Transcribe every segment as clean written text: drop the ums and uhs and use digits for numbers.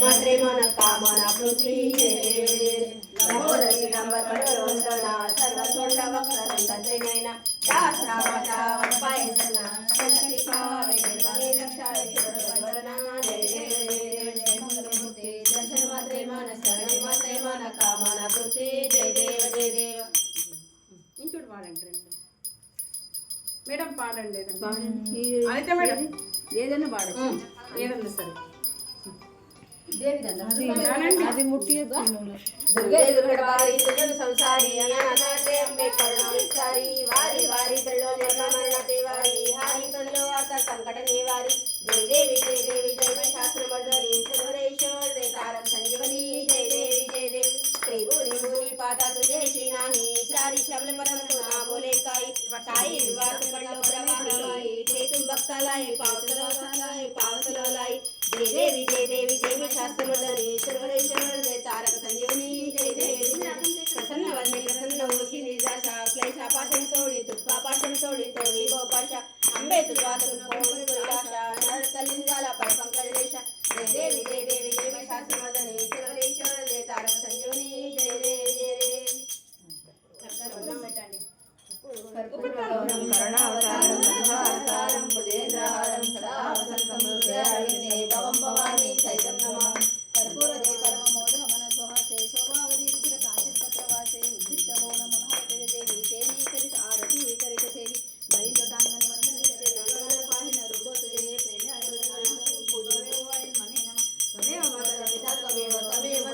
मात्रे मन कामना पृथ्वी लंबोदरी नंबर कठोरवंदना सर्वसोंड वक्रदंत्रिनयना दासरावता वत्पायसना संततिका वेदवाणी रक्षाय सर्ववदना जय देव जय देव जय मंगलमूर्ति दर्शन मात्रे मन शरण मात्रे मन कामना पृथ्वी जय देव जय देव इंचोड़ पाడండి మేడం పాడండి అయితే మేడం ఏదైనా పాడచ్చు ఏదన్నా సరే అది ముట్టి దుర్గే దుర్గడవారి దుర్గడు సంసారి అనాథే అంబే కరుణావిస్తారి వారి వారి తల్లో జన్మ మరణ దేవారి హారి తల్లో అత సంకట నివారి జయ దేవి జయ శాస్త్రవర్ధని సర్వదేశ్వర జయ తారక సంజీవని జయ దేవి त्रिभुवनी भूमि पाता तुझे श्री नाही चारी शब्द परम तो ना बोले काई साई विवाद पडलो प्रवाही ते तुम भक्तालाई पावसलाई जय देवी जय शास्त्र मर्दनी सर्वदेश्वर जय तारक संजीवनी जय देवी प्रसन्न वंदे प्रसन्न होशी निजाशा क्लेशा पाशन तोडी दुःखा पाशन तोडी गोपाशा अंबे तुझा कोण आशा नर कलिंगाला पर पंकज देशा जय देवी जय शास्त्र मर्दनी सर्वदेश्वर जय तारक संजीवनी जय देवी करुणावतारं संहारसारं भुजेन्द्रहारं सदा वसन्तं हृदयारण्ये भवं भवानी सहितं नमामि कर्पूरदे परममोद मनसोहासे शोभावती रुचिरकाशपत्रवासे उद्दिष्टहोम मनोहरते देवी तेनी करित आरती करित सेवी बलि जोटांगन वंदन करे नगल पाहिन रूपोत जय प्रेम आयोजन पूजवे वाय मने नमः तमेव माता पिता तमेव तमेव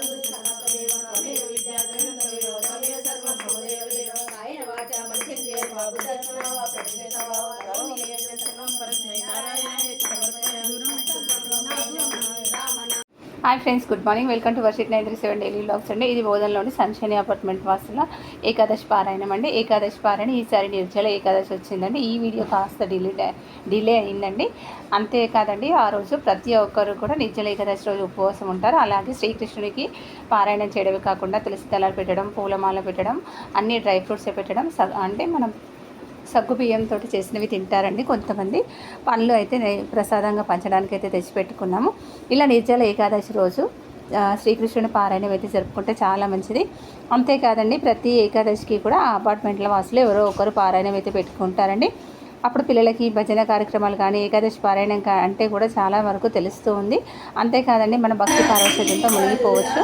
तमेव विद्याधरं तमेव तमेव सर्वं भवदेव देव कायेन वाचा मनसेन्द्रिय बुद्धत्मना वा प्रतिष्ठा वा करोमि यज्ञं सर्वं परस्मै नारायणाय समर्पयामि hi friends, good morning. Welcome to Varshith 937 daily vlogs అండి. ఇది బోధనలోని సన్షైని అపార్ట్మెంట్ వాసుల ఏకాదశి పారాయణం అండి. ఏకాదశి పారాయణ ఈసారి నిర్జల ఏకాదశి వచ్చిందండి. ఈ వీడియో కాస్త డిలే అయిందండి. అంతేకాదండి, ఆ రోజు ప్రతి ఒక్కరు కూడా నిర్జల ఏకాదశి రోజు ఉపవాసం ఉంటారు. అలాగే శ్రీకృష్ణునికి పారాయణం చేయడమే కాకుండా తులసి దళాలు పెట్టడం, పూలమాల పెట్టడం, అన్ని డ్రై ఫ్రూట్స్ పెట్టడం, అంటే మనం సగ్గు బియ్యంతో చేసినవి తింటారండి. కొంతమంది పండ్లు అయితే ప్రసాదంగా పంచడానికి అయితే తెచ్చిపెట్టుకున్నాము. ఇలా నిర్జల ఏకాదశి రోజు శ్రీకృష్ణుని పారాయణం అయితే జరుపుకుంటే చాలా మంచిది. అంతేకాదండి, ప్రతి ఏకాదశికి కూడా ఆ అపార్ట్మెంట్ల వాసులు ఎవరో ఒకరు పారాయణం అయితే పెట్టుకుంటారండి. అప్పుడు పిల్లలకి భజన కార్యక్రమాలు కానీ ఏకాదశి పారాయణం అంటే కూడా చాలా వరకు తెలుస్తూ ఉంది. అంతేకాదండి, మన భక్తి పారవశ్యంతో మునిగిపోవచ్చు.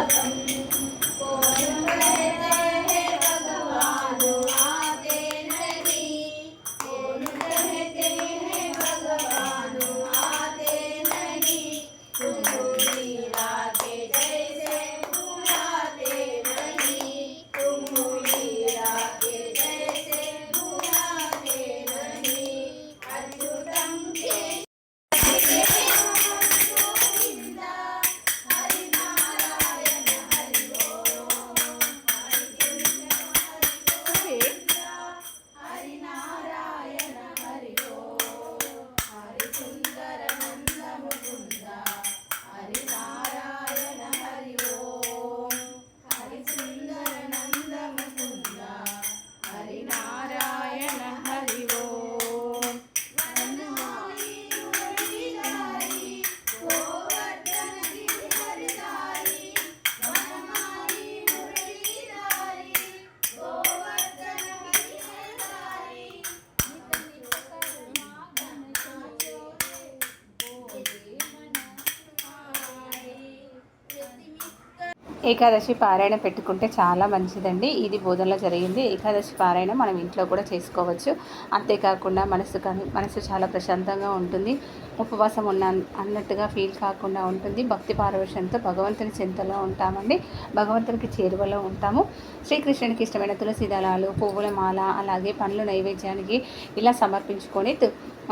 ఏకాదశి పారాయణ పెట్టుకుంటే చాలా మంచిదండి. ఇది బోధనలో జరిగింది. ఏకాదశి పారాయణ మనం ఇంట్లో కూడా చేసుకోవచ్చు. అంతేకాకుండా మనసు చాలా ప్రశాంతంగా ఉంటుంది. ఉపవాసం అన్నట్టుగా ఫీల్ కాకుండా ఉంటుంది. భక్తి పారవశ్యంతో భగవంతుని చింతలో ఉంటామండి. భగవంతునికి చేరువలో ఉంటాము. శ్రీకృష్ణునికి ఇష్టమైన తులసి దళాలు, పువ్వుల మాల, అలాగే పండ్లు నైవేద్యానికి ఇలా సమర్పించుకొని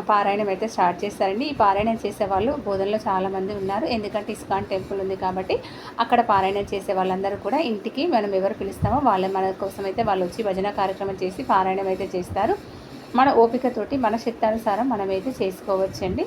పారాయణం అయితే స్టార్ట్ చేస్తారండి. ఈ పారాయణం చేసేవాళ్ళు బోధనలో చాలామంది ఉన్నారు. ఎందుకంటే ఇస్కాన్ టెంపుల్ ఉంది కాబట్టి అక్కడ పారాయణం చేసే వాళ్ళందరూ కూడా ఇంటికి మనం ఎవరు పిలుస్తామో మన కోసం అయితే వాళ్ళు వచ్చి భజన కార్యక్రమం చేసి పారాయణం అయితే చేస్తారు. మన ఓపికతోటి మన శక్తానుసారం మనమైతే చేసుకోవచ్చండి.